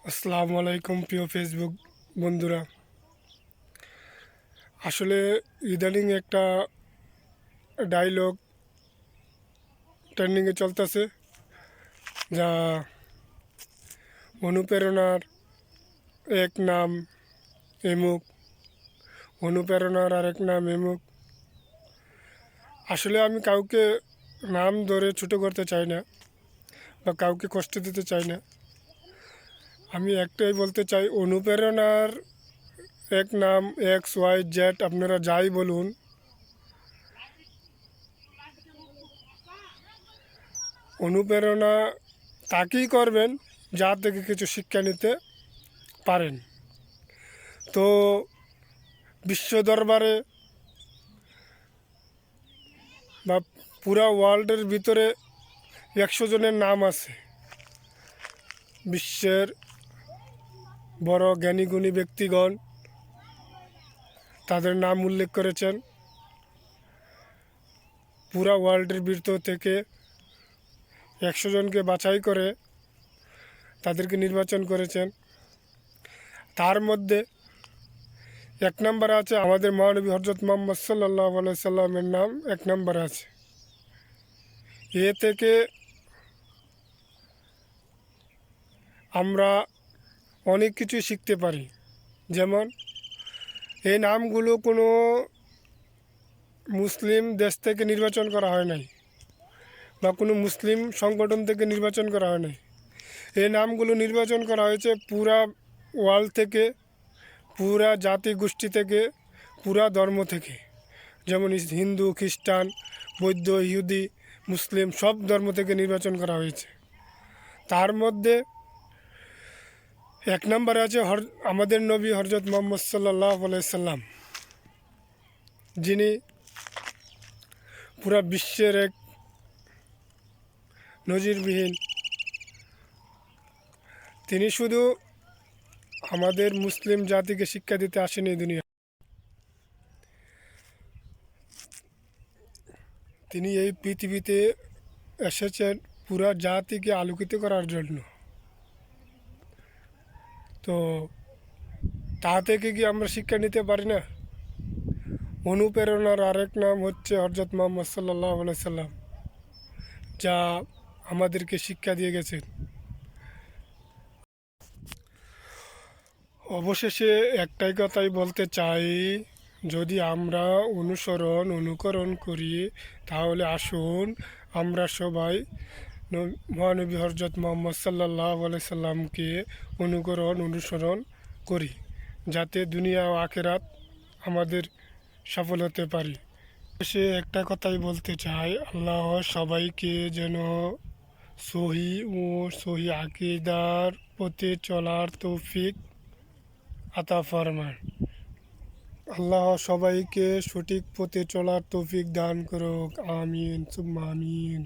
আসসালামু আলাইকুম প্রিয় ফেসবুক বন্ধুরা। আসলে ইদানিং একটা ডায়লগ ট্রেন্ডিংয়ে চলতেছে, যা অনুপ্রেরণার এক নাম এমুক, অনুপ্রেরণার আরেক নাম এমুক। আসলে আমি কাউকে নাম ধরে ছোটো করতে চাই না বা কাউকে কষ্ট দিতে চাই না। আমি একটাই বলতে চাই, অনুপ্রেরণার এক নাম XYZ, আপনারা যাই বলুন, অনুপ্রেরণা তাকেই করবেন যা থেকে কিছু শিক্ষা নিতে পারেন। তো বিশ্ব দরবারে বা পুরা ওয়ার্ল্ডের ভিতরে 100 জনের নাম আছে। বিশ্বের বড় জ্ঞানীগুণী ব্যক্তিগণ তাদের নাম উল্লেখ করেছেন। পুরা ওয়ার্ল্ডের ভিতর থেকে 100 জনকে বাছাই করে তাদেরকে নির্বাচন করেছেন। তার মধ্যে 1 নম্বরে আছে আমাদের মহানবী হযরত মুহাম্মদ সাল্লাল্লাহু আলাইহি সাল্লামের নাম 1 নম্বরে আছে। এ থেকে আমরা অনেক কিছুই শিখতে পারি। যেমন এই নামগুলো কোনো মুসলিম দেশ থেকে নির্বাচন করা হয় নাই বা কোনো মুসলিম সংগঠন থেকে নির্বাচন করা হয় নাই। এই নামগুলো নির্বাচন করা হয়েছে পুরা ওয়ার্ল্ড থেকে, পুরা জাতি গোষ্ঠী থেকে, পুরা ধর্ম থেকে। যেমন হিন্দু, খ্রিস্টান, বৌদ্ধ, ইহুদি, মুসলিম সব ধর্ম থেকে নির্বাচন করা হয়েছে। তার মধ্যে 1 নম্বরে আছে আমাদের নবী হযরত মুহাম্মদ সাল্লাল্লাহু আলাইহি সাল্লাম, যিনি পুরা বিশ্বের এক নজিরবিহীন। তিনি শুধু আমাদের মুসলিম জাতিকে শিক্ষা দিতে আসেনি দুনিয়া, তিনি এই পৃথিবীতে এসেছেন পুরা জাতিকে আলোকিত করার জন্য। তো তা থেকে কি আমরা শিক্ষা নিতে পারি না? অনুপ্রেরণার আরেক নাম হচ্ছে হযরত মুহাম্মদ সাল্লাল্লাহু আলাইহি সাল্লাম, যা আমাদেরকে শিক্ষা দিয়ে গেছেন। অবশেষে একটাই কথাই বলতে চাই, যদি আমরা অনুকরণ করি, তাহলে আসুন আমরা সবাই মহানবী হযরত মুহাম্মদ সাল্লাল্লাহু আলাইহি সাল্লামকে অনুসরণ করি, যাতে দুনিয়া ও আখিরাত আমাদের সফল হতে পারি। সে একটা কথাই বলতে চাই, আল্লাহ সবাইকে যেন সহি আকীদার পথে চলার তৌফিক আতা ফরমান। আল্লাহ সবাইকে সঠিক পথে চলার তৌফিক দান করুক। আমিন সুম্মা আমিন।